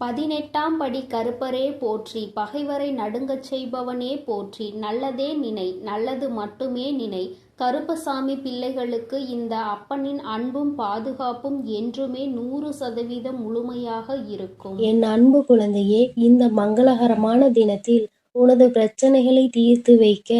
18ஆம் படி கருப்பரே போற்றி, பகைவரை நடுங்கச் செய்பவனே போற்றி, நல்லதே நினை, நல்லது மட்டுமே நினை. கருப்பசாமி பிள்ளைகளுக்கு இந்த அப்பனின் அன்பும் பாதுகாப்பும் என்றுமே 100% முழுமையாக இருக்கும். என் அன்பு குழந்தையே, இந்த மங்களகரமான தினத்தில் உனது பிரச்சனைகளை தீர்த்து வைக்க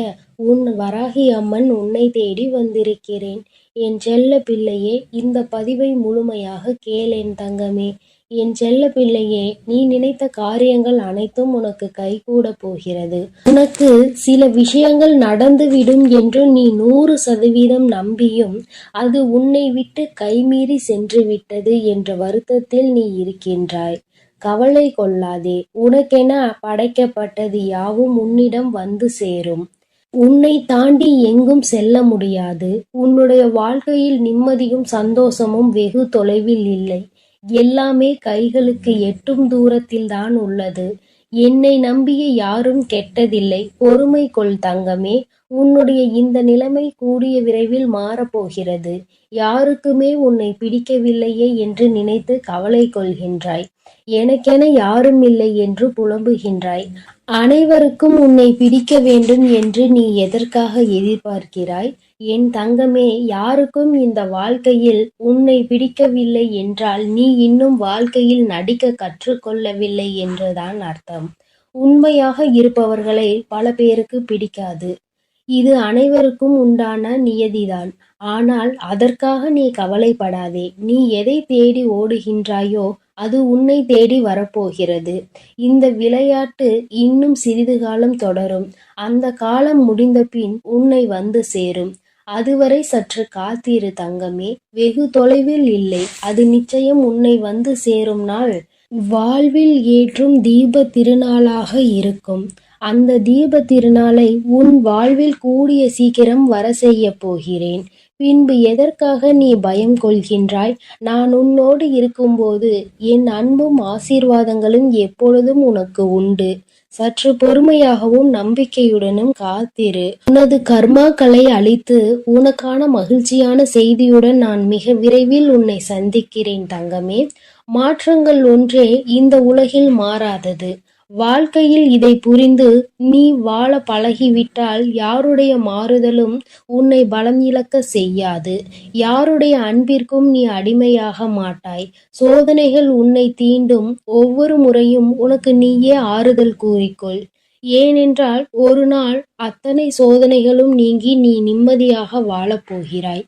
உன் வராகி அம்மன் உன்னை தேடி வந்திருக்கிறேன். என் செல்ல பிள்ளையே, இந்த பதிவை முழுமையாக கேள் என் தங்கமே. என் செல்ல பிள்ளையே, நீ நினைத்த காரியங்கள் அனைத்தும் உனக்கு கைகூட போகிறது. உனக்கு சில விஷயங்கள் நடந்துவிடும் என்று நீ 100% நம்பியும் அது உன்னை விட்டு கைமீறி சென்று விட்டது என்ற வருத்தத்தில் நீ இருக்கின்றாய். கவலை கொள்ளாதே. உனக்கென படைக்கப்பட்டது யாவும் உன்னிடம் வந்து சேரும். உன்னை தாண்டி எங்கும் செல்ல முடியாது. உன்னுடைய வாழ்க்கையில் நிம்மதியும் சந்தோஷமும் வெகு தொலைவில் இல்லை. எல்லாமே கைகளுக்கு எட்டும் தூரத்தில்தான் உள்ளது. என்னை நம்பிய யாரும் கெட்டதில்லை. பொறுமை கொள் தங்கமே. உன்னுடைய இந்த நிலைமை கூடிய விரைவில் மாறப்போகிறது. யாருக்குமே உன்னை பிடிக்கவில்லையே என்று நினைத்து கவலை கொள்கின்றாய். எனக்கென யாரும் இல்லை என்று புலம்புகின்றாய். அனைவருக்கும் உன்னை பிடிக்க வேண்டும் என்று நீ எதற்காக எதிர்பார்க்கிறாய்? என் தங்கமே, யாருக்கும் இந்த வாழ்க்கையில் உன்னை பிடிக்கவில்லை என்றால் நீ இன்னும் வாழ்க்கையில் நடிக்க கற்றுக்கொள்ளவில்லை என்றுதான் அர்த்தம். உண்மையாக இருப்பவர்களை பல பேருக்கு பிடிக்காது. இது அனைவருக்கும் உண்டான நியதிதான். ஆனால் அதற்காக நீ கவலைப்படாதே. நீ எதை தேடி ஓடுகின்றாயோ அது உன்னை தேடி வரப்போகிறது. இந்த விளையாட்டு இன்னும் சிறிது காலம் தொடரும். அந்த காலம் முடிந்த பின் உன்னை வந்து சேரும். அதுவரை சற்று காத்திரு தங்கமே. வெகு தொலைவில் இல்லை. அது நிச்சயம் உன்னை வந்து சேரும் நாள் வாழ்வில் ஏற்றும் தீப திருநாளாக இருக்கும். அந்த தீப திருநாளை உன் வாழ்வில் கூடிய சீக்கிரம் வர செய்ய போகிறேன். பின்பு எதற்காக நீ பயம் கொள்கின்றாய்? நான் உன்னோடு இருக்கும்போது என் அன்பும் ஆசீர்வாதங்களும் எப்பொழுதும் உனக்கு உண்டு. சற்று பொறுமையாகவும் நம்பிக்கையுடனும் காத்திரு. உனது கர்மாக்களை அழித்து உனக்கான மகிழ்ச்சியான செய்தியுடன் நான் மிக விரைவில் உன்னை சந்திக்கிறேன் தங்கமே. மாற்றங்கள் ஒன்றே இந்த உலகில் மாறாதது. வாழ்க்கையில் இதை புரிந்து நீ வாழ பழகிவிட்டால் யாருடைய மாறுதலும் உன்னை பலம் இழக்க செய்யாது. யாருடைய அன்பிற்கும் நீ அடிமையாக மாட்டாய். சோதனைகள் உன்னை தீண்டும் ஒவ்வொரு முறையும் உனக்கு நீயே ஆறுதல் கூறிக்கொள். ஏனென்றால் ஒரு நாள் அத்தனை சோதனைகளும் நீங்கி நீ நிம்மதியாக வாழப்போகிறாய்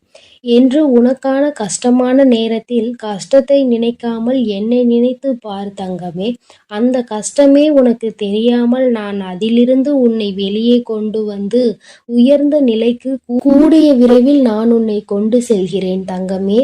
என்று உனக்கான கஷ்டமான நேரத்தில் கஷ்டத்தை நினைக்காமல் என்னை நினைத்து பார் தங்கமே. அந்த கஷ்டமே உனக்கு தெரியாமல் நான் அதிலிருந்து உன்னை வெளியே கொண்டு வந்து உயர்ந்த நிலைக்கு கூடிய விரைவில் நான் உன்னை கொண்டு செல்கிறேன் தங்கமே.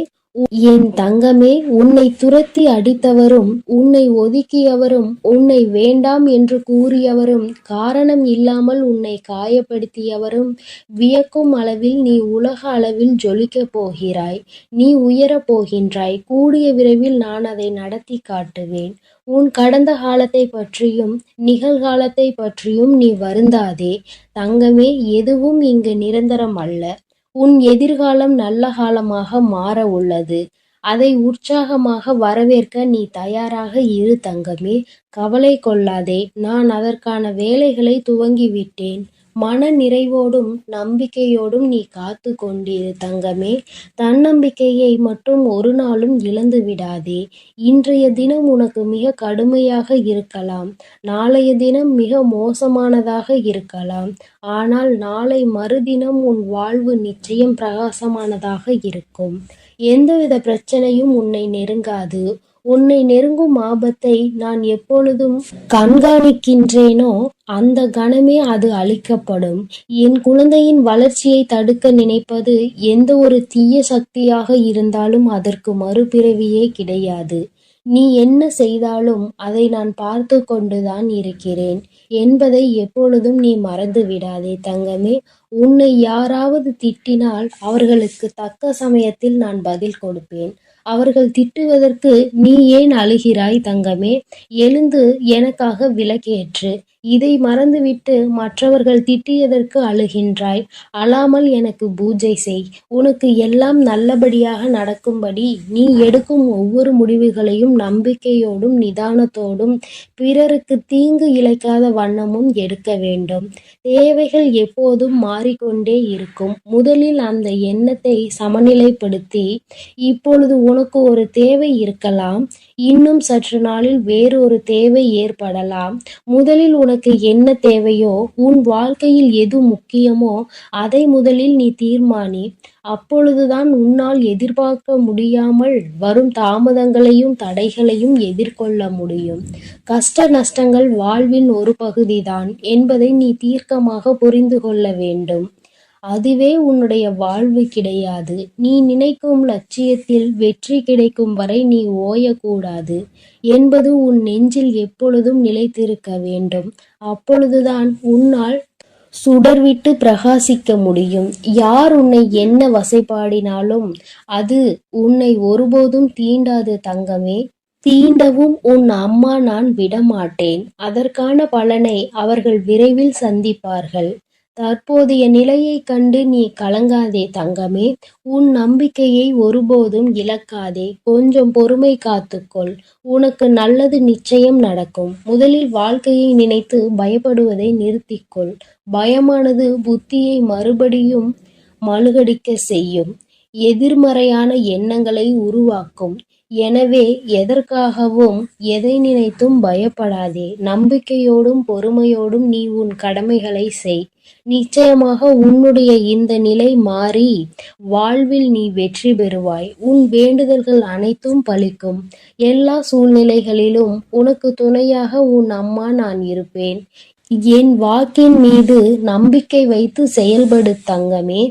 என் தங்கமே, உன்னை துரத்தி அடித்தவரும் உன்னை ஒதுக்கியவரும் உன்னை வேண்டாம் என்று கூறியவரும் காரணம் இல்லாமல் உன்னை காயப்படுத்தியவரும் வியக்கும் அளவில் நீ உலக அளவில் ஜொலிக்கப் போகிறாய். நீ உயரப் போகின்றாய். கூடிய விரைவில் நான் அதை நடத்தி காட்டுவேன். உன் கடந்த காலத்தை பற்றியும் நிகழ்காலத்தை பற்றியும் நீ வருந்தாதே தங்கமே. எதுவும் இங்கு நிரந்தரம் அல்ல. உன் எதிர்காலம் நல்ல காலமாக மாற உள்ளது. அதை உற்சாகமாக வரவேற்க நீ தயாராக இரு தங்கமே. கவலை கொள்ளாதே. நான் அதற்கான வேலைகளை துவங்கிவிட்டேன். மன நிறைவோடும் நம்பிக்கையோடும் நீ காத்து கொண்டிரு தங்கமே. தன்னம்பிக்கையை மட்டும் ஒரு நாளும் இழந்து விடாதே. இன்றைய தினம் உனக்கு மிக கடுமையாக இருக்கலாம். நாளைய தினம் மிக மோசமானதாக இருக்கலாம். ஆனால் நாளை மறுதினம் உன் வாழ்வு நிச்சயம் பிரகாசமானதாக இருக்கும். எந்தவித பிரச்சனையும் உன்னை நெருங்காது. உன்னை நெருங்கும் ஆபத்தை நான் எப்பொழுதும் கண்காணிக்கின்றேனோ அந்த கணமே அது அழிக்கப்படும். என் குழந்தையின் வளர்ச்சியை தடுக்க நினைப்பது எந்த ஒரு தீய சக்தியாக இருந்தாலும் அதற்கு மறுபிறவியே கிடையாது. நீ என்ன செய்தாலும் அதை நான் பார்த்து கொண்டுதான் இருக்கிறேன் என்பதை எப்பொழுதும் நீ மறந்து விடாதே தங்கமே. உன்னை யாராவது திட்டினால் அவர்களுக்கு தக்க சமயத்தில் நான் பதில் கொடுப்பேன். அவர்கள் திட்டுவதற்கு நீ ஏன் அழுகிறாய் தங்கமே? எழுந்து எனக்காக விளக்கேற்று. இதை மறந்துவிட்டு மற்றவர்கள் திட்டியதற்கு அழுகின்றாய். அழாமல் எனக்கு பூஜை செய். உனக்கு எல்லாம் நல்லபடியாக நடக்கும்படி நீ எடுக்கும் ஒவ்வொரு முடிவுகளையும் நம்பிக்கையோடும் நிதானத்தோடும் பிறருக்கு தீங்கு இழைக்காத வண்ணமும் எடுக்க வேண்டும். தேவைகள் எப்போதும் மாறிக்கொண்டே இருக்கும். முதலில் அந்த எண்ணத்தை சமநிலைப்படுத்தி, இப்பொழுது உனக்கு ஒரு தேவை இருக்கலாம், இன்னும் சற்று நாளில் வேறொரு தேவை ஏற்படலாம். முதலில் உனக்கு என்ன தேவையோ, உன் வாழ்க்கையில் எது முக்கியமோ அதை முதலில் நீ தீர்மானி. அப்பொழுதுதான் உன்னால் எதிர்பார்க்க முடியாமல் வரும் தாமதங்களையும் தடைகளையும் எதிர்கொள்ள முடியும். கஷ்ட நஷ்டங்கள் வாழ்வின் ஒரு பகுதிதான் என்பதை நீ தீர்க்கமாக புரிந்து கொள்ள வேண்டும். அதுவே உன்னுடைய வாழ்வு கிடையாது. நீ நினைக்கும் லட்சியத்தில் வெற்றி கிடைக்கும் வரை நீ ஓயக்கூடாது என்பது உன் நெஞ்சில் எப்பொழுதும் நிலைத்திருக்க வேண்டும். அப்பொழுதுதான் உன்னால் சுடர்விட்டு பிரகாசிக்க முடியும். யார் உன்னை என்ன வசைபாடினாலும் அது உன்னை ஒருபோதும் தீண்டாது தங்கமே. தீண்டவும் உன் அம்மா நான் விடமாட்டேன். அதற்கான பலனை அவர்கள் விரைவில் சந்திப்பார்கள். தற்போதைய நிலையைக் கண்டு நீ கலங்காதே தங்கமே. உன் நம்பிக்கையை ஒருபோதும் இழக்காதே. கொஞ்சம் பொறுமை காத்துக்கொள். உனக்கு நல்லது நிச்சயம் நடக்கும். முதலில் வாழ்க்கையை நினைத்து பயப்படுவதை நிறுத்திக்கொள். பயமானது புத்தியை மறுபடியும் மழுகடிக்க செய்யும். எதிர்மறையான எண்ணங்களை உருவாக்கும். எனவே எதற்காகவும் எதை நினைத்தும் பயப்படாதே. நம்பிக்கையோடும் பொறுமையோடும் நீ உன் கடமைகளை செய். நிச்சயமாக உன்னுடைய இந்த நிலை மாறி வாழ்வில் நீ வெற்றி பெறுவாய். உன் வேண்டுதல்கள் அனைத்தும் பலிக்கும். எல்லா சூழ்நிலைகளிலும் உனக்கு துணையாக உன் அம்மா நான் இருப்பேன். என் வாக்கின் மீது நம்பிக்கை வைத்து செயல்படு தங்கமே.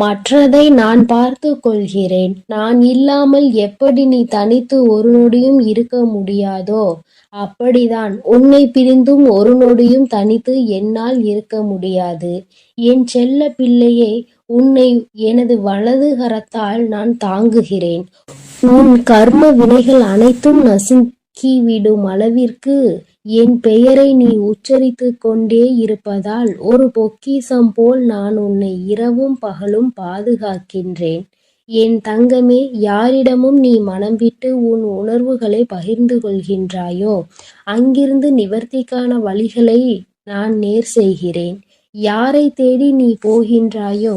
மற்றதை நான் பார்த்து கொள்கிறேன். நான் இல்லாமல் எப்படி நீ தனித்து ஒரு நொடியும் இருக்க முடியாதோ அப்படிதான் உன்னை பிரிந்தும் ஒரு நொடியும் தனித்து என்னால் இருக்க முடியாது. என் செல்ல பிள்ளையே, உன்னை எனது வலது கரத்தால் நான் தாங்குகிறேன். உன் கர்ம வினைகள் அனைத்தும் நசுக்கிவிடும் அளவிற்கு என் பெயரை நீ உச்சரித்து கொண்டே இருப்பதால் ஒரு பொக்கிஷம் போல் நான் உன்னை இரவும் பகலும் பாதுகாக்கின்றேன். என் தங்கமே, யாரிடமும் நீ மனம் விட்டு உன் உணர்வுகளை பகிர்ந்து கொள்கின்றாயோ அங்கிருந்து நிவர்த்திக்கான வழிகளை நான் நேர் செய்கிறேன். யாரை தேடி நீ போகின்றாயோ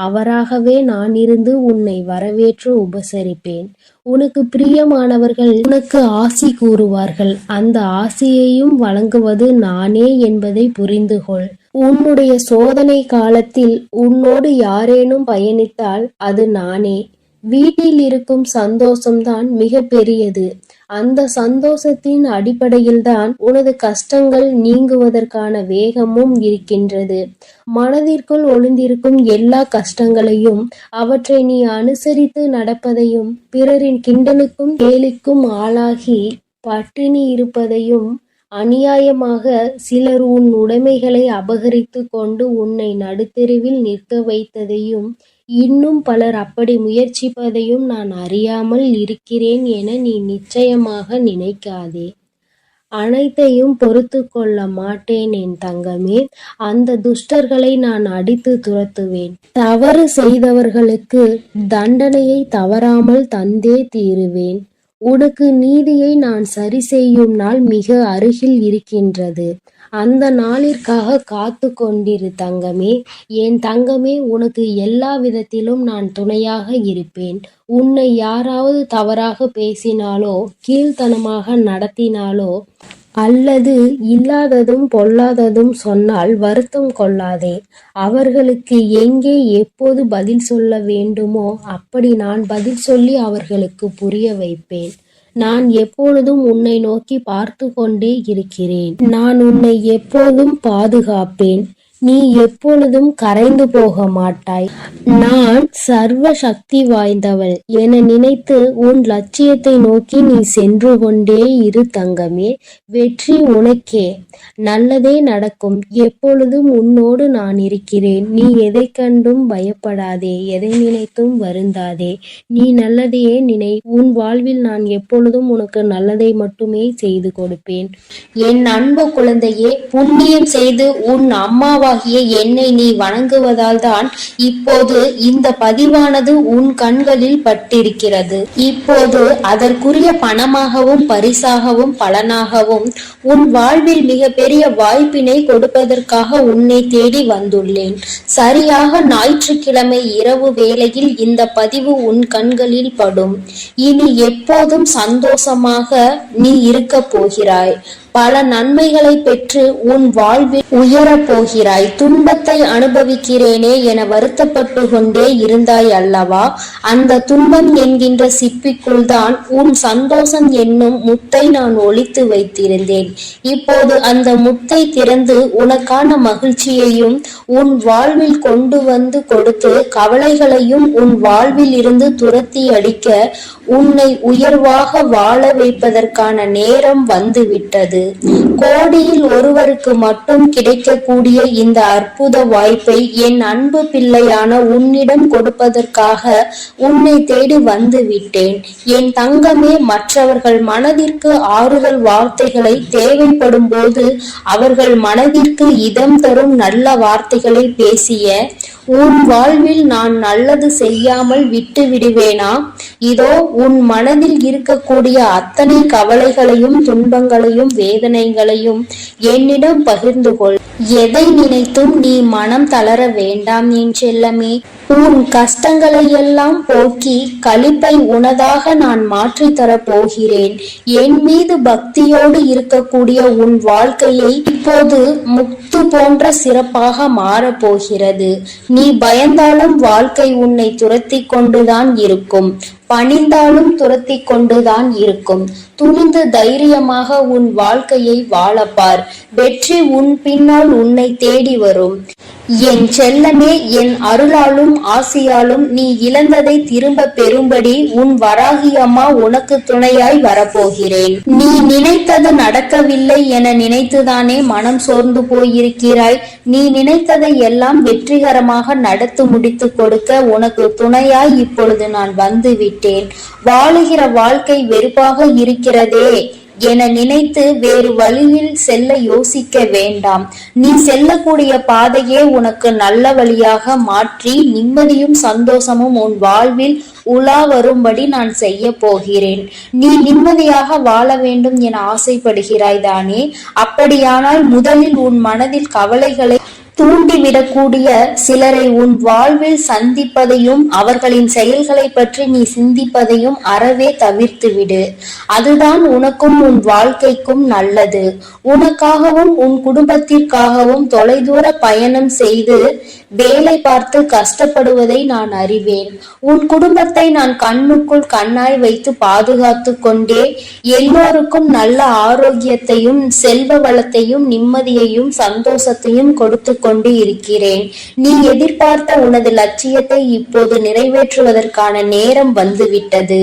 அவராகவே நான் இருந்து உன்னை வரவேற்று உபசரிப்பேன். உனக்கு பிரியமானவர்கள் உனக்கு ஆசி கூறுவார்கள். அந்த ஆசியையும் வழங்குவது நானே என்பதை புரிந்து கொள். உன்னுடைய சோதனை காலத்தில் உன்னோடு யாரேனும் பயணித்தால் அது நானே. வீட்டில் இருக்கும் சந்தோஷம்தான் மிக பெரியது. அந்த சந்தோஷத்தின் அடிப்படையில்தான் உனது கஷ்டங்கள் நீங்குவதற்கான வேகமும் இருக்கின்றது. மனதிற்குள் ஒளிந்திருக்கும் எல்லா கஷ்டங்களையும் அவற்றை நீ அனுசரித்து நடப்பதையும் பிறரின் கிண்டலுக்கும் கேலிக்கும் ஆளாகி பட்டினி இருப்பதையும் அநியாயமாக சிலர் உன் உடைமைகளை அபகரித்து கொண்டு உன்னை நடுத்தெருவில் நிற்க வைத்ததையும் இன்னும் பலர் அப்படி முயற்சிப்பதையும் நான் அறியாமல் இருக்கிறேன் என நீ நிச்சயமாக நினைக்காதே. அனைத்தையும் பொறுத்து கொள்ள மாட்டேன் என் தங்கமே. அந்த துஷ்டர்களை நான் அடித்து துரத்துவேன். தவறு செய்தவர்களுக்கு தண்டனையை தவறாமல் தந்தே தீருவேன். உனக்கு நீதியை நான் சரி செய்யும் நாள் மிக அருகில் இருக்கின்றது. அந்த நாளிற்காக காத்து கொண்டிரு தங்கமே. என் தங்கமே, உனக்கு எல்லா விதத்திலும் நான் துணையாக இருப்பேன். உன்னை யாராவது தவறாக பேசினாலோ கீழ்த்தனமாக நடத்தினாலோ அல்லது இல்லாததும் பொல்லாததும் சொன்னால் வருத்தம் கொள்ளாதே. அவர்களுக்கு எங்கே எப்போது பதில் சொல்ல வேண்டுமோ அப்படி நான் பதில் சொல்லி அவர்களுக்கு புரிய வைப்பேன். நான் எப்பொழுதும் உன்னை நோக்கி பார்த்து கொண்டே இருக்கிறேன். நான் உன்னை எப்போதும் பாதுகாப்பேன். நீ எப்பொழுதும் கரைந்து போக மாட்டாய். நான் சர்வ சக்தி வாய்ந்தவள் என நினைத்து உன் லட்சியத்தை நோக்கி நீ சென்று கொண்டே இரு தங்கமே. வெற்றி உனக்கே. நல்லதே நடக்கும். எப்பொழுதும் உன்னோடு நான் இருக்கிறேன். நீ எதை கண்டும் பயப்படாதே, எதை நினைத்தும் வருந்தாதே. நீ நல்லதையே நினை. உன் வாழ்வில் நான் எப்பொழுதும் உனக்கு நல்லதை மட்டுமே செய்து கொடுப்பேன். என் அன்பு குழந்தையே, புண்ணியம் செய்து உன் அம்மாவாகிய என்னை நீ வணங்குவதால் தான் இப்போது இந்த பதிவானது உன் கண்களில் பட்டிருக்கிறது. இப்போது அதற்குரிய பணமாகவும் பரிசாகவும் பலனாகவும் உன் வாழ்வில் மிகப்பெரிய வாய்ப்பினை கொடுப்பதற்காக உன்னை தேடி வந்துள்ளேன். சரியாக ஞாயிற்றுக்கிழமை இரவு வேளையில் இந்த பதிவு உன் கண்களில் படும். இனி எப்போதும் சந்தோஷமாக நீ இருக்க போகிறாய். பல நன்மைகளை பெற்று உன் வாழ்வில் உயரப் போகிறாய். துன்பத்தை அனுபவிக்கிறேனே என வருத்தப்பட்டு கொண்டே இருந்தாய் அல்லவா? அந்த துன்பம் என்கின்ற சிப்பிக்குள் தான் உன் சந்தோஷம் என்னும் முத்தை நான் ஒளித்து வைத்திருந்தேன். இப்போது அந்த முத்தை திறந்து உனக்கான மகிழ்ச்சியையும் உன் வாழ்வில் கொண்டு வந்து கொடுத்து கவலைகளையும் உன் வாழ்வில் இருந்து துரத்தி அடிக்க உன்னை உயர்வாக வாழ வைப்பதற்கான நேரம் வந்துவிட்டது. கோடியில் ஒருவருக்கு மட்டும் கிடைக்கக்கூடிய இந்த அற்புத வாய்ப்பை என் அன்பு பிள்ளையான உன்னிடம் கொடுப்பதற்காக உன்னை தேடி வந்து விட்டேன். என் தங்கமே, மற்றவர்கள் மனதிற்கு ஆறுதல் வார்த்தைகளை தேவைப்படும் போது அவர்கள் மனதிற்கு இதம் தரும் நல்ல வார்த்தைகளை பேசிய உன் வாழ்வில் நான் நல்லது செய்யாமல் விட்டு விடுவேனா? இதோ உன் மனதில் இருக்கக்கூடிய அத்தனை கவலைகளையும் துன்பங்களையும் வேதனைகளையும் என்னிடம் பகிர்ந்து கொள். எதை நினைத்தும் நீ மனம் தளர வேண்டாம் என் செல்லமே. உன் கஷ்டங்களை எல்லாம் போக்கி களிப்பை உனதாக நான் மாற்றி தரப் போகிறேன். என் மீது பக்தியோடு இருக்கக்கூடிய உன் வாழ்க்கையை இப்போது முத்து போன்ற சிறப்பாக மாறப்போகிறது. நீ பயந்தாலும் வாழ்க்கை உன்னை துரத்தி கொண்டுதான் இருக்கும். பணிந்தாலும் துரத்தி கொண்டுதான் இருக்கும். துணிந்து தைரியமாக உன் வாழ்க்கையை வாழப்பார். வெற்றி உன் பின்னால் உன்னை தேடி வரும். என் செல்லமே, என் அருளாலும் ஆசியாலும் நீ இழந்ததை திரும்ப பெறும்படி உன் வராகி அம்மா உனக்கு துணையாய் வரப்போகிறேன். நீ நினைத்தது நடக்கவில்லை என நினைத்துதானே மனம் சோர்ந்து போயிருக்கிறாய். நீ நினைத்ததை எல்லாம் வெற்றிகரமாக நடத்தி முடித்து கொடுக்க உனக்கு துணையாய் இப்பொழுது நான் வந்து விட்டேன். வாழுகிற வாழ்க்கை வெறுப்பாக இருக்கிறதே என நினைத்து வேறு வழியில் செல்ல யோசிக்க வேண்டாம். நீ செல்லக்கூடிய பாதையே உனக்கு நல்ல வழியாக மாற்றி நிம்மதியும் சந்தோஷமும் உன் வாழ்வில் உலா வரும்படி நான் செய்ய போகிறேன். நீ நிம்மதியாக வாழ வேண்டும் என ஆசைப்படுகிறாய் தானே? அப்படியானால் முதலில் உன் மனதில் கவலைகளை தூண்டிவிடக்கூடிய சிலரை உன் வாழ்வில் சந்திப்பதையும் அவர்களின் செயல்களை பற்றி நீ சிந்திப்பதையும் அறவே தவிர்த்து விடு. அதுதான் உனக்கும் உன் வாழ்க்கைக்கும் நல்லது. உனக்காகவும் உன் குடும்பத்திற்காகவும் தொலைதூர பயணம் செய்து வேலை பார்த்து கஷ்டப்படுவதை நான் அறிவேன். உன் குடும்பத்தை நான் கண்ணுக்குள் கண்ணாய் வைத்து பாதுகாத்து கொண்டே எல்லோருக்கும் நல்ல ஆரோக்கியத்தையும் செல்வ வளத்தையும் நிம்மதியையும் சந்தோஷத்தையும் கொடுத்து கொண்டு இருக்கிறேன். நீ எதிர்பார்த்த உனது லட்சியத்தை இப்போது நிறைவேற்றுவதற்கான நேரம் வந்துவிட்டது.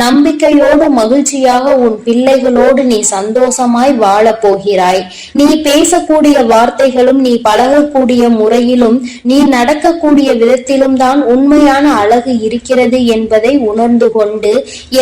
நம்பிக்கையோடு மகிழ்ச்சியாக உன் பிள்ளைகளோடு நீ சந்தோஷமாய் வாழ போகிறாய். நீ பேசக்கூடிய வார்த்தைகளும் நீ பழகக்கூடிய முறையிலும் நீ நடக்கக்கூடிய விதத்திலும் தான் உண்மையான அழகு இருக்கிறது என்பதை உணர்ந்து கொண்டு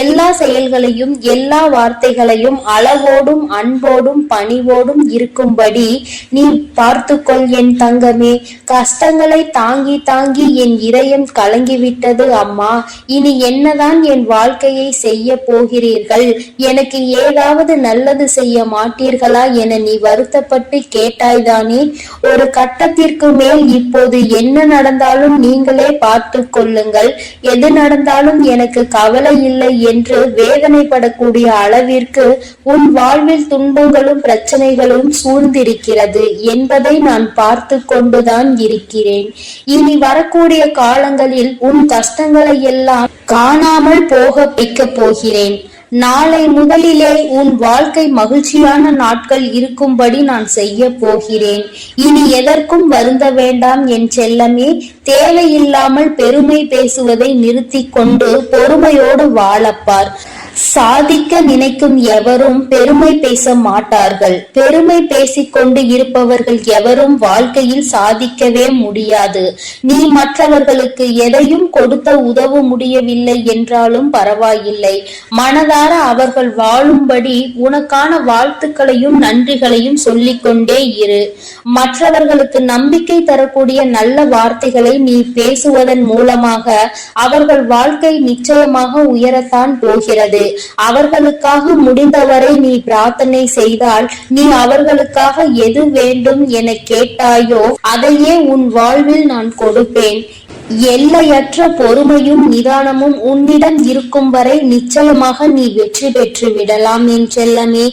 எல்லா செயல்களையும் எல்லா வார்த்தைகளையும் அழகோடும் அன்போடும் பணிவோடும் இருக்கும்படி நீ பார்த்துக்கொள் என் தங்கமே. கஷ்டங்களை தாங்கி தாங்கி என் இதயம் கலங்கிவிட்டது அம்மா. இனி என்னதான் என் வாழ்க்கையை செய்ய போகிறீர்கள்? எனக்கு ஏதாவது நல்லது செய்ய மாட்டீர்களா என நீ வருத்தப்பட்டு கேட்டாய்தானே? ஒரு கட்டத்திற்கு மேல் இப்போது என்ன நடந்தாலும் நீங்களே பார்த்து கொள்ளுங்கள். எது நடந்தாலும் எனக்கு கவலை இல்லை என்று வேதனைப்படக்கூடிய அளவிற்கு உன் வாழ்வில் துன்பங்களும் பிரச்சனைகளும் சூழ்ந்திருக்கிறது என்பதை நான் பார்த்து கொண்டுதான் இருக்கிறேன். இனி வரக்கூடிய காலங்களில் உன் கஷ்டங்களை எல்லாம் காணாமல் போக வைக்க போகிறேன். நாளை முதலிலே உன் வாழ்க்கை மகிழ்ச்சியான நாட்கள் இருக்கும்படி நான் செய்ய போகிறேன். இனி எதற்கும் வருந்த வேண்டாம் என் செல்லமே. தேவையில்லாமல் பெருமை பேசுவதை நிறுத்திக் கொண்டு பொறுமையோடு வாழப்பார். சாதிக்க நினைக்கும் எவரும் பெருமை பேச மாட்டார்கள். பெருமை பேசிக்கொண்டு இருப்பவர்கள் எவரும் வாழ்க்கையில் சாதிக்கவே முடியாது. நீ மற்றவர்களுக்கு எதையும் கொடுத்த உதவ முடியவில்லை என்றாலும் பரவாயில்லை. மனதார அவர்கள் வாழும்படி உனக்கான வாழ்த்துக்களையும் நன்றிகளையும் சொல்லிக்கொண்டே இரு. மற்றவர்களுக்கு நம்பிக்கை தரக்கூடிய நல்ல வார்த்தைகளை நீ பேசுவதன் மூலமாக அவர்கள் வாழ்க்கை நிச்சயமாக உயரத்தான் போகிறது. அவர்களுக்காக முடிந்தவரை நீ பிரார்த்தனை செய்தால், நீ அவர்களுக்காக எது வேண்டும் என கேட்டாயோ அதையே உன் வாழ்வில் நான் கொடுப்பேன். எல்லையற்ற பொறுமையும் நிதானமும் உன்னிடம் இருக்கும் வரை நிச்சயமாக நீ வெற்றி பெற்று விடலாம் என் செல்லமே.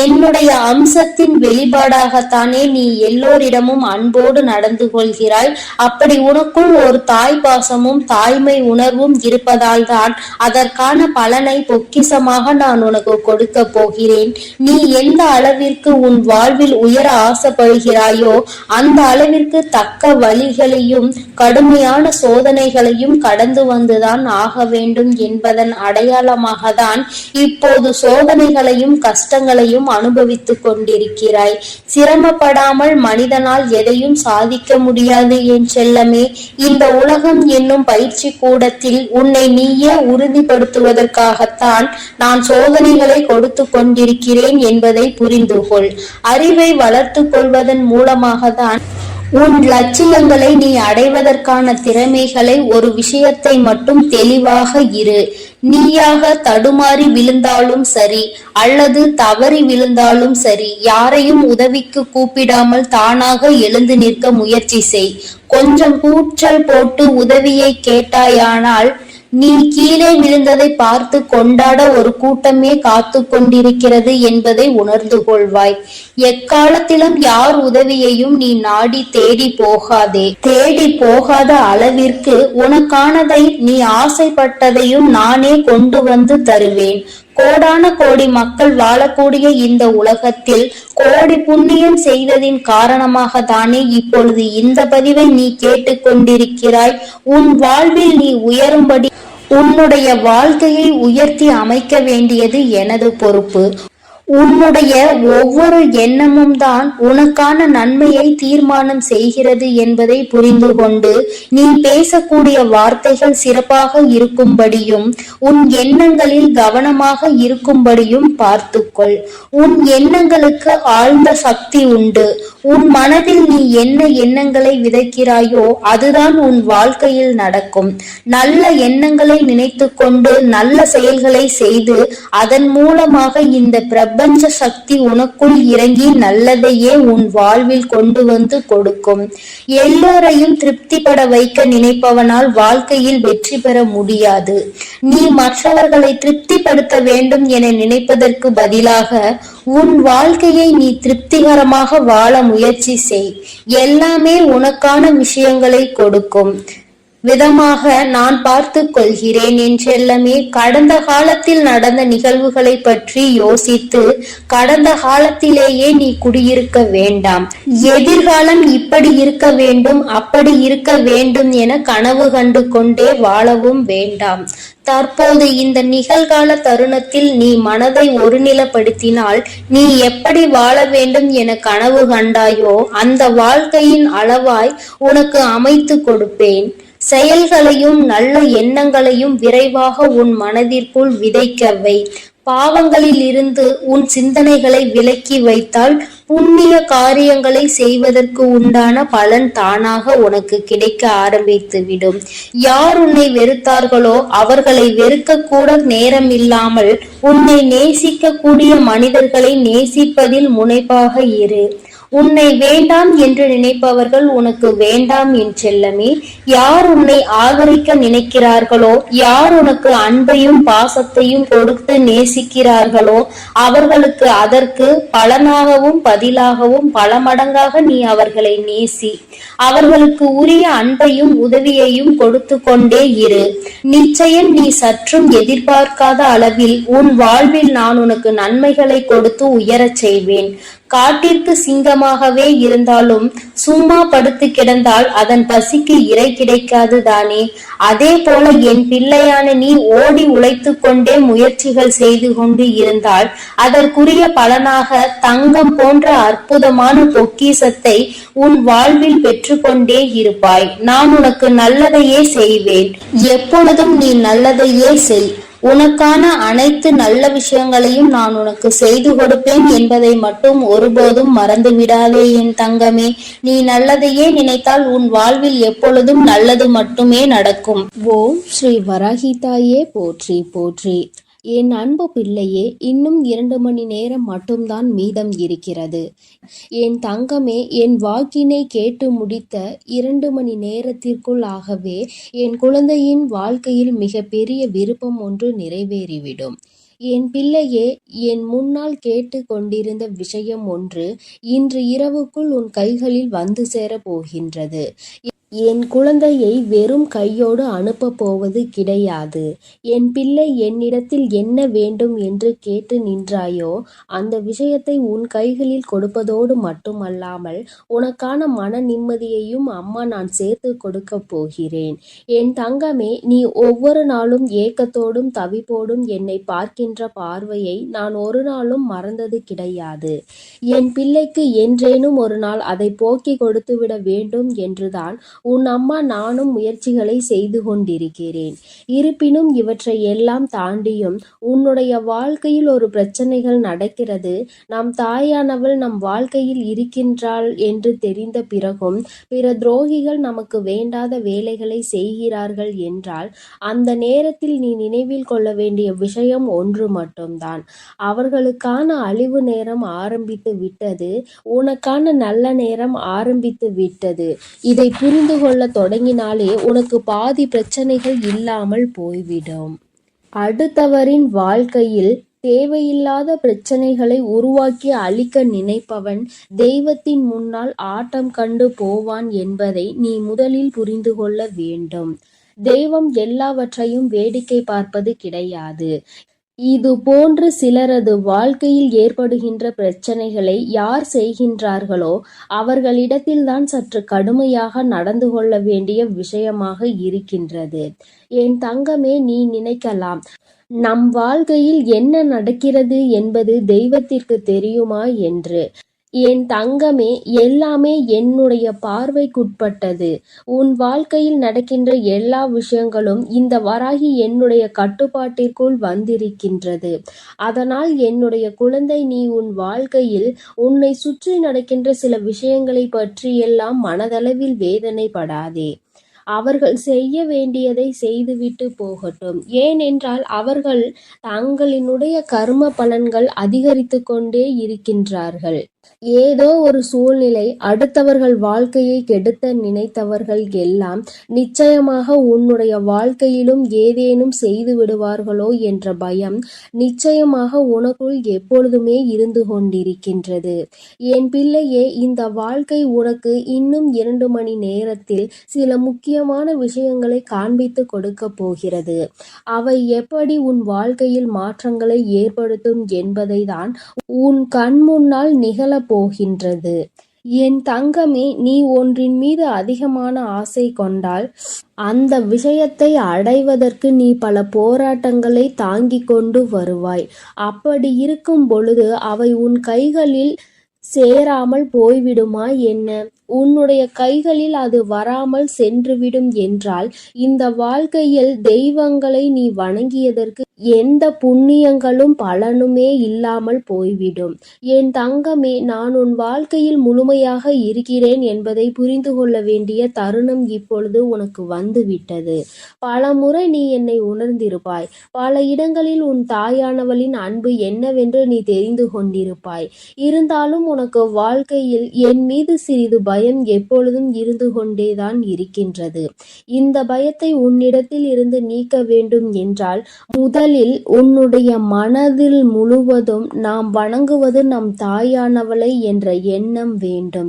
என்னுடைய அம்சத்தின் வெளிப்பாடாகத்தானே நீ எல்லோரிடமும் அன்போடு நடந்து கொள்கிறாய். அப்படி உனக்குள் ஒரு தாய் பாசமும் தாய்மை உணர்வும் இருப்பதால் தான் அதற்கான பலனை பொக்கிசமாக நான் உனக்கு கொடுக்க போகிறேன். நீ எந்த அளவிற்கு உன் வாழ்வில் உயர ஆசைப்படுகிறாயோ அந்த அளவிற்கு தக்க வழிகளையும் கடுமையான சோதனைகளையும் கடந்து வந்துதான் ஆக வேண்டும் என்பதன் அடையாளமாக தான் இப்போது சோதனைகளையும் கஷ்டங்களையும் அனுபவித்துக் கொண்டிருக்கிறாய். சிரமப்படாமல் மனிதனால் எதையும் சாதிக்க முடியாது என் செல்லமே. இந்த உலகம் என்னும் பயிற்சி கூடத்தில் உன்னை நீயே உறுதிப்படுத்துவதற்காகத்தான் நான் சோதனைகளை கொடுத்து கொண்டிருக்கிறேன் என்பதை புரிந்து கொள். அறிவை வளர்த்து கொள்வதன் மூலமாக தான் உன் லட்சியங்களை நீ அடைவதற்கான திறமைகளை ஒரு விஷயத்தை மட்டும் தெளிவாக இரு. நீயாக தடுமாறி விழுந்தாலும் சரி அல்லது தவறி விழுந்தாலும் சரி, யாரையும் உதவிக்கு கூப்பிடாமல் தானாக எழுந்து நிற்க முயற்சி செய். கொஞ்சம் கூச்சல் போட்டு உதவியை கேட்டாயானால் நீ கீழே விழுந்ததை பார்த்து கொண்டாட ஒரு கூட்டமே காத்து கொண்டிருக்கிறது என்பதை உணர்ந்து கொள்வாய். எக்காலத்திலும் யார் உதவியையும் நீ நாடி தேடி போகாதே. தேடி போகாத அளவிற்கு உனக்கானதை நீ ஆசைப்பட்டதையும் நானே கொண்டு வந்து தருவேன். கோடான கோடி மக்கள் வாழக்கூடிய இந்த உலகத்தில் கோடி புண்ணியம் செய்ததின் காரணமாக தானே இப்பொழுது இந்த பதிவை நீ கேட்டுக்கொண்டிருக்கிறாய். உன் வாழ்வில் நீ உயரும்படி உன்னுடைய வாழ்க்கையை உயர்த்தி அமைக்க வேண்டியது எனது பொறுப்பு. உன்னுடைய ஒவ்வொரு எண்ணமும் தான் உனக்கான நன்மையை தீர்மானம் செய்கிறது என்பதை புரிந்து கொண்டு நீ பேசக்கூடிய வார்த்தைகள் சிறப்பாக இருக்கும்படியும் உன் எண்ணங்களில் கவனமாக இருக்கும்படியும் பார்த்துக்கொள். உன் எண்ணங்களுக்கு ஆழ்ந்த சக்தி உண்டு. உன் மனதில் நீ என்ன எண்ணங்களை விதைக்கிறாயோ அதுதான் உன் வாழ்க்கையில் நடக்கும். நல்ல எண்ணங்களை நினைத்து கொண்டு நல்ல செயல்களை செய்து அதன் மூலமாக இந்த பிரபஞ்ச சக்தி உனக்குள் இறங்கி நல்லதையே உன் வாழ்வில் கொண்டு வந்து கொடுக்கும். எல்லோரையும் திருப்திப்பட வைக்க நினைப்பவனால் வாழ்க்கையில் வெற்றி பெற முடியாது. நீ மற்றவர்களை திருப்திப்படுத்த வேண்டும் என நினைப்பதற்கு பதிலாக உன் வாழ்க்கையை நீ திருப்திகரமாக வாழ முயற்சி செய். எல்லாமே உனக்கான விஷயங்களை கொடுக்கும் விதமாக நான் பார்த்து கொள்கிறேன் என் செல்லமே. கடந்த காலத்தில் நடந்த நிகழ்வுகளை பற்றி யோசித்து கடந்த காலத்திலேயே நீ குடியிருக்க வேண்டாம். எதிர்காலம் இப்படி இருக்க வேண்டும் அப்படி இருக்க வேண்டும் என கனவு கண்டு கொண்டே வாழவும் வேண்டாம். தற்போது இந்த நிகழ்கால தருணத்தில் நீ மனதை ஒருநிலைப்படுத்தினால் நீ எப்படி வாழ வேண்டும் என கனவு கண்டாயோ அந்த வாழ்க்கையின் அளவாய் உனக்கு அமைத்து கொடுப்பேன். செயல்களையும் நல்ல எண்ணங்களையும் விரைவாக உன் மனதிற்குள் விதைக்கவை. பாவங்களில் இருந்து உன் சிந்தனைகளை விலக்கி வைத்தால் புண்ணிய காரியங்களை செய்வதற்கு உண்டான பலன் தானாக உனக்கு கிடைக்க ஆரம்பித்துவிடும். யார் உன்னை வெறுத்தார்களோ அவர்களை வெறுக்க கூட நேரம் இல்லாமல் உன்னை நேசிக்க கூடிய மனிதர்களை நேசிப்பதில் முனைப்பாக இரு. உன்னை வேண்டாம் என்று நினைப்பவர்கள் உனக்கு வேண்டாம் என் செல்லமே. யார் உன்னை ஆதரிக்க நினைக்கிறார்களோ, யார் உனக்கு அன்பையும் பாசத்தையும் கொடுத்து நேசிக்கிறார்களோ அவர்களுக்கு அதற்கு பலனாகவும் பதிலாகவும் பல மடங்காக நீ அவர்களை நேசி. அவர்களுக்கு உரிய அன்பையும் உதவியையும் கொடுத்து கொண்டே இரு. நிச்சயம் நீ சற்றும் எதிர்பார்க்காத அளவில் உன் வாழ்வில் நான் உனக்கு நன்மைகளை கொடுத்து உயரச் செய்வேன். காட்டிற்கு சிங்கமாகவே இருந்தாலும் சும்மா படுத்து கிடந்தால் அதன் பசிக்கு இரை கிடைக்காது தானே. அதே போல என் பிள்ளையான நீ ஓடி உழைத்து கொண்டே முயற்சிகள் செய்து கொண்டு இருந்தால் அதற்குரிய பலனாக தங்கம் போன்ற அற்புதமான பொக்கிஷத்தை உன் வாழ்வில் பெற்றுக்கொண்டே இருப்பாய். நான் உனக்கு நல்லதையே செய்வேன். எப்பொழுதும் நீ நல்லதையே செய். உனக்கான அனைத்து நல்ல விஷயங்களையும் நான் உனக்கு செய்து கொடுப்பேன் என்பதை மட்டும் ஒருபோதும் மறந்து விடாதே என் தங்கமே. நீ நல்லதையே நினைத்தால் உன் வாழ்வில் எப்பொழுதும் நல்லது மட்டுமே நடக்கும். ஓம் ஸ்ரீ வராகி தாயே போற்றி போற்றி. என் அன்பு பிள்ளையே, இன்னும் 2 மணி நேரம் மட்டும்தான் மீதம் இருக்கிறது. என் தங்கமே, என் வாக்கினை கேட்டு முடித்த 2 மணி நேரத்திற்குள்ளாகவே என் குழந்தையின் வாழ்க்கையில் மிக பெரிய விருப்பம் ஒன்று நிறைவேறிவிடும். என் பிள்ளையே, என் முன்னால் கேட்டு கொண்டிருந்த விஷயம் ஒன்று இன்று இரவுக்குள் உன் கைகளில் வந்து சேர போகின்றது. என் குழந்தையை வெறும் கையோடு அனுப்ப போவது கிடையாது. என் பிள்ளை, என்னிடத்தில் என்ன வேண்டும் என்று கேட்டு நின்றாயோ அந்த விஷயத்தை உன் கைகளில் கொடுப்பதோடு மட்டுமல்லாமல் உனக்கான மன நிம்மதியையும் அம்மா நான் சேர்த்து கொடுக்க போகிறேன். என் தங்கமே, நீ ஒவ்வொரு நாளும் ஏக்கத்தோடும் தவிப்போடும் என்னை பார்க்கின்ற பார்வையை நான் ஒரு நாளும் மறந்தது கிடையாது. என் பிள்ளைக்கு என்றேனும் ஒரு நாள் அதை போக்கி கொடுத்துவிட வேண்டும் என்றுதான் உன் அம்மா நானும் முயற்சிகளை செய்து கொண்டிருக்கிறேன். இருப்பினும் இவற்றை எல்லாம் தாண்டியும் உன்னுடைய வாழ்க்கையில் ஒரு பிரச்சனைகள் நடக்கிறது. நம் தாயானவள் நம் வாழ்க்கையில் இருக்கின்றாள் என்று தெரிந்த பிறகும் பிற துரோகிகள் நமக்கு வேண்டாத வேலைகளை செய்கிறார்கள் என்றால் அந்த நேரத்தில் நீ நினைவில் கொள்ள வேண்டிய விஷயம் ஒன்று மட்டும்தான். அவர்களுக்கான அழிவு நேரம் ஆரம்பித்து விட்டது. உனக்கான நல்ல நேரம் ஆரம்பித்து விட்டது. இதை புரிந்து கொள்ள தொடங்கினாலே உனக்கு பாதி பிரச்சனைகள் இல்லாமல் போய்விடும். அடுத்தவரின் வாழ்க்கையில் தேவையில்லாத பிரச்சனைகளை உருவாக்கி அழிக்க நினைப்பவன் தெய்வத்தின் முன்னால் ஆட்டம் கண்டு போவான் என்பதை நீ முதலில் புரிந்து கொள்ள வேண்டும். தெய்வம் எல்லாவற்றையும் வேடிக்கை பார்ப்பது கிடையாது. இது போன்று சிலரது வாழ்க்கையில் ஏற்படுகின்ற பிரச்சனைகளை யார் செய்கின்றார்களோ அவர்களிடத்தில்தான் சற்று கடுமையாக நடந்து கொள்ள வேண்டிய விஷயமாக இருக்கின்றது. என் தங்கமே, நீ நினைக்கலாம், நம் வாழ்க்கையில் என்ன நடக்கிறது என்பது தெய்வத்திற்கு தெரியுமா என்று. என் தங்கமே, எல்லாமே என்னுடைய பார்வைக்குட்பட்டது. உன் வாழ்க்கையில் நடக்கின்ற எல்லா விஷயங்களும் இந்த வராகி என்னுடைய கட்டுப்பாட்டிற்குள் வந்திருக்கின்றது. அதனால் என்னுடைய குழந்தை, நீ உன் வாழ்க்கையில் உன்னை சுற்றி நடக்கின்ற சில விஷயங்களை பற்றியெல்லாம் மனதளவில் வேதனைப்படாதே. அவர்கள் செய்ய வேண்டியதை செய்துவிட்டு போகட்டும். ஏனென்றால் அவர்கள் தங்களினுடைய கர்ம பலன்கள் அதிகரித்து கொண்டே இருக்கின்றார்கள். ஏதோ ஒரு சூழ்நிலை அடுத்தவர்கள் வாழ்க்கையை கெடுத்த நினைத்தவர்கள் எல்லாம் நிச்சயமாக உன்னுடைய வாழ்க்கையிலும் ஏதேனும் செய்து விடுவார்களோ என்ற பயம் நிச்சயமாக உனக்குள் எப்பொழுதுமே இருந்து கொண்டிருக்கின்றது. என் பிள்ளையே, இந்த வாழ்க்கை உனக்கு இன்னும் 2 மணி நேரத்தில் சில முக்கியமான விஷயங்களை காண்பித்து கொடுக்க போகிறது. அவை எப்படி உன் வாழ்க்கையில் மாற்றங்களை ஏற்படுத்தும் என்பதை தான் உன் கண் முன்னால் நிகழ போகின்றது. என் தங்கமே, நீ ஒன்றின் மீது அதிகமான ஆசை கொண்டால் அந்த விஷயத்தை அடைவதற்கு நீ பல போராட்டங்களை தாங்கிக் கொண்டு வருவாய். அப்படி இருக்கும் பொழுது அவை உன் கைகளில் சேராமல் போய்விடுமா என்ன? உன்னுடைய கைகளில் அது வராமல் சென்றுவிடும் என்றால் இந்த வாழ்க்கையில் தெய்வங்களை நீ வணங்கியதற்கு எந்த புண்ணியங்களும் பலனுமே இல்லாமல் போய்விடும். என் தங்கமே, நான் உன் வாழ்க்கையில் முழுமையாக இருக்கிறேன் என்பதை புரிந்து கொள்ள வேண்டிய தருணம் இப்பொழுது உனக்கு வந்துவிட்டது. பல முறை நீ என்னை உணர்ந்திருப்பாய். பல இடங்களில் உன் தாயானவளின் அன்பு என்னவென்று நீ தெரிந்து கொண்டிருப்பாய். இருந்தாலும் உனக்கு வாழ்க்கையில் என் மீது சிறிது பயம் எப்பொழுதும் இருந்து கொண்டேதான் இருக்கின்றது. இந்த பயத்தை உன்னிடத்தில் இருந்து நீக்க வேண்டும் என்றால் முதலில் உன்னுடைய மனதில் முழுவதும் நாம் வணங்குவது நம் தாயானவளை என்ற எண்ணம் வேண்டும்.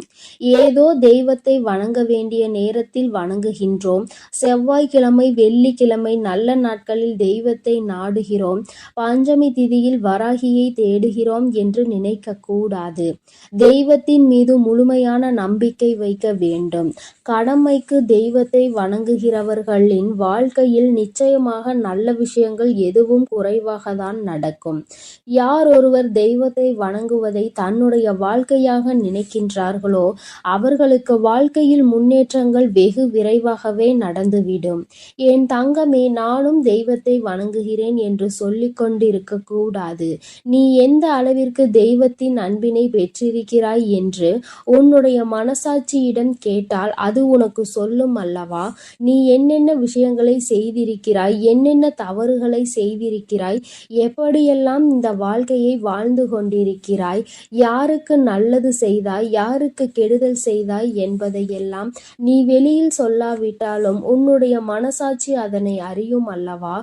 ஏதோ தெய்வத்தை வணங்க வேண்டிய நேரத்தில் வணங்குகின்றோம். செவ்வாய்க்கிழமை, வெள்ளிக்கிழமை நல்ல நாட்களில் தெய்வத்தை நாடுகிறோம். பஞ்சமி திதியில் வராகியை தேடுகிறோம் என்று நினைக்க கூடாது. தெய்வத்தின் மீது முழுமையான நம்பிக்கை வைக்க வேண்டும். கடமைக்கு தெய்வத்தை வணங்குகிறவர்களின் வாழ்க்கையில் நிச்சயமாக நல்ல விஷயங்கள் எதுவும் குறைவாகத்தான் நடக்கும். யார் ஒருவர் தெய்வத்தை வணங்குவதை தன்னுடைய வாழ்க்கையாக நினைக்கின்றார்களோ அவர்களுக்கு வாழ்க்கையில் முன்னேற்றங்கள் வெகு விரைவாகவே நடந்துவிடும். என் தங்கமே, நானும் தெய்வத்தை வணங்குகிறேன் என்று சொல்லிக் கொண்டிருக்க கூடாது. நீ எந்த அளவிற்கு தெய்வத்தின் அன்பினை பெற்றிருக்கிறாய் என்று உன்னுடைய மனசாட்சியிடம் கேட்டால் அது உனக்கு சொல்லும் அல்லவா? நீ என்னென்ன விஷயங்களை செய்திருக்கிறாய், என்னென்ன தவறுகளை செய்திருக்கிறாய், எப்படியெல்லாம் இந்த வாழ்க்கையை வாழ்ந்து கொண்டிருக்கிறாய், யாருக்கு நல்லது செய்தாய், யாருக்கு கெடுதல் செய்தாய் என்பதையெல்லாம் நீ வெளியில் சொல்லாவிட்டாலும் உன்னுடைய மனசாட்சி அதனை அறியும் அல்லவா?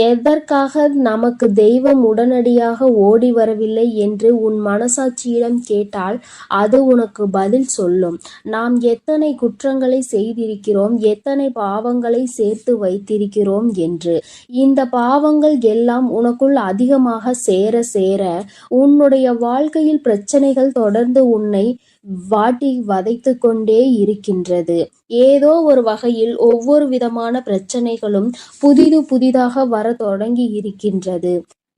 எதற்காக நமக்கு தெய்வம் உடனடியாக ஓடி வரவில்லை என்று உன் மனசாட்சியிடம் கேட்டால் அது உனக்கு பதில் சொல்லும். நாம் எத்தனை குற்றங்களை செய்திருக்கிறோம், எத்தனை பாவங்களை சேர்த்து வைத்திருக்கிறோம் என்று. இந்த பாவங்கள் எல்லாம் உனக்குள் அதிகமாக சேர சேர உன்னுடைய வாழ்க்கையில் பிரச்சனைகள் தொடர்ந்து உன்னை வாட்டி வதைத்து கொண்டே இருக்கின்றது. ஏதோ ஒரு வகையில் ஒவ்வொரு விதமான பிரச்சனைகளும் புதிதாக வர தொடங்கி இருக்கின்றது.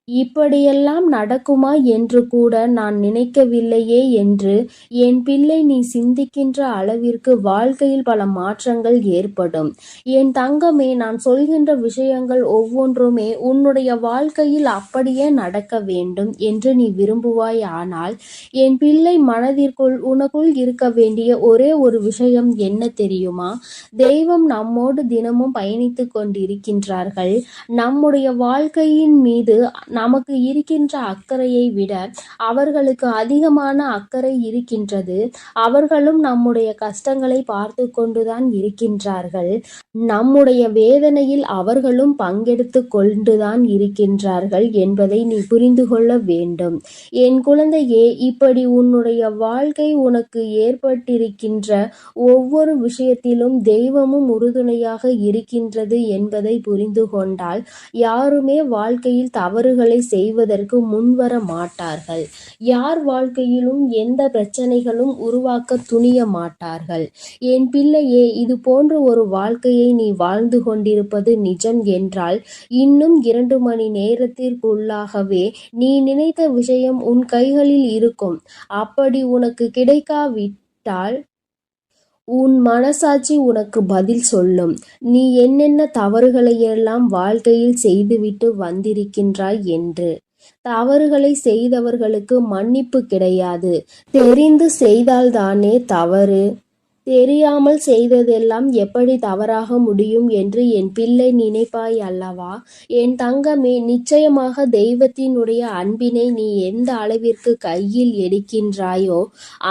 இப்படியெல்லாம் நடக்குமா என்று கூட நான் நினைக்கவில்லையே என்று என் பிள்ளை நீ சிந்திக்கின்ற அளவிற்கு வாழ்க்கையில் பல மாற்றங்கள் ஏற்படும். என் தங்கமே, நான் சொல்கின்ற விஷயங்கள் ஒவ்வொன்றுமே உன்னுடைய வாழ்க்கையில் அப்படியே நடக்க வேண்டும் என்று நீ விரும்புவாய். ஆனால் என் பிள்ளை, மனதிற்குள் உனக்குள் இருக்க வேண்டிய ஒரே ஒரு விஷயம் என்ன தெரியுமா? தெய்வம் நம்மோடு தினமும் பயணித்து கொண்டிருக்கின்றார்கள். நம்முடைய வாழ்க்கையின் மீது நமக்கு இருக்கின்ற அக்கறையை விட அவர்களுக்கு அதிகமான அக்கறை இருக்கின்றது. அவர்களும் நம்முடைய கஷ்டங்களை பார்த்து கொண்டுதான் இருக்கின்றார்கள். நம்முடைய வேதனையில் அவர்களும் பங்கெடுத்து கொண்டுதான் இருக்கின்றார்கள் என்பதை நீ புரிந்து கொள்ள வேண்டும். என் குழந்தையே, இப்படி உன்னுடைய வாழ்க்கை உனக்கு ஏற்பட்டிருக்கின்ற ஒவ்வொரு விஷயத்திலும் தெய்வமும் உறுதுணையாக இருக்கின்றது என்பதை புரிந்து கொண்டால் யாருமே வாழ்க்கையில் தவறுகளை செய்வதற்கு முன்வர மாட்டார்கள். யார் வாழ்க்கையிலும் எந்த பிரச்சனைகளும் உருவாக்க துணிய மாட்டார்கள். என் பிள்ளையே, இது போன்ற ஒரு வாழ்க்கையை நீ வாழ்ந்து கொண்டிருப்பது நிஜம் என்றால் இன்னும் 2 மணி நேரத்திற்குள்ளாகவே நீ நினைத்த விஷயம் உன் கைகளில் இருக்கும். அப்படி உனக்கு கிடைக்காவிட்டால் உன் மனசாட்சி உனக்கு பதில் சொல்லும். நீ என்னென்ன தவறுகளையெல்லாம் வாழ்க்கையில் செய்துவிட்டு வந்திருக்கின்றாய் என்று. தவறுகளை செய்தவர்களுக்கு மன்னிப்பு கிடையாது. தெரிந்து செய்தால்தானே தவறு. தெரியாமல் செய்ததெல்லாம் எப்படி தவறாக முடியும் என்று என் பிள்ளை நினைப்பாய் அல்லவா? என் தங்கமே, நிச்சயமாக தெய்வத்தினுடைய அன்பினை நீ எந்த அளவிற்கு கையில் எடுக்கின்றாயோ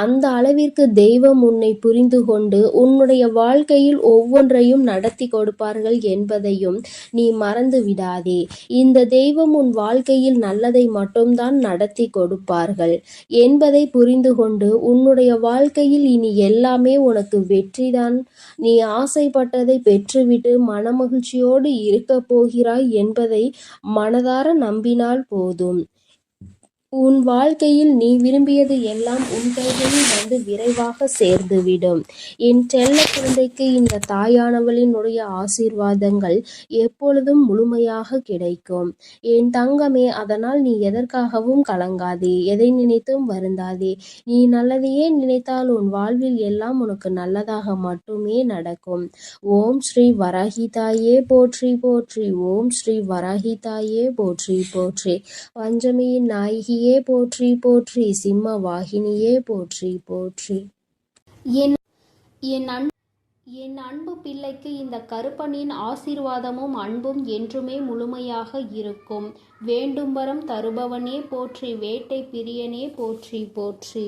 அந்த அளவிற்கு தெய்வம் உன்னை புரிந்து கொண்டு உன்னுடைய வாழ்க்கையில் ஒவ்வொன்றையும் நடத்தி கொடுப்பார்கள் என்பதையும் நீ மறந்து விடாதே. இந்த தெய்வம் உன் வாழ்க்கையில் நல்லதை மட்டும்தான் நடத்தி கொடுப்பார்கள் என்பதை புரிந்து கொண்டு உன்னுடைய வாழ்க்கையில் இனி எல்லாமே உனக்கு வெற்றிதான். நீ ஆசைப்பட்டதை பெற்றுவிட்டு மனமகிழ்ச்சியோடு இருக்கப் போகிறாய் என்பதை மனதார நம்பினால் போதும். உன் வாழ்க்கையில் நீ விரும்பியது எல்லாம் உன் கைகளில் வந்து விரைவாக சேர்ந்துவிடும். என் செல்ல குழந்தைக்கு இந்த தாயானவளினுடைய ஆசீர்வாதங்கள் எப்பொழுதும் முழுமையாக கிடைக்கும். என் தங்கமே, அதனால் நீ எதற்காகவும் கலங்காதே, எதை நினைத்தும் வருந்தாதே. நீ நல்லதையே நினைத்தால் உன் வாழ்வில் எல்லாம் உனக்கு நல்லதாக மட்டுமே நடக்கும். ஓம் ஸ்ரீ வராகி தாயே போற்றி போற்றி. ஓம் ஸ்ரீ வராகி தாயே போற்றி போற்றி. பஞ்சமியின் நாயகியே போற்றி போற்றி. சிம்ம வாகினியே போற்றி போற்றி. என் என் அன்பு பிள்ளைக்கு இந்த கருப்பனின் ஆசீர்வாதமும் அன்பும் என்றுமே முழுமையாக இருக்கும். வேண்டும் வரம் தருபவனே போற்றி. வேட்டை பிரியனே போற்றி போற்றி.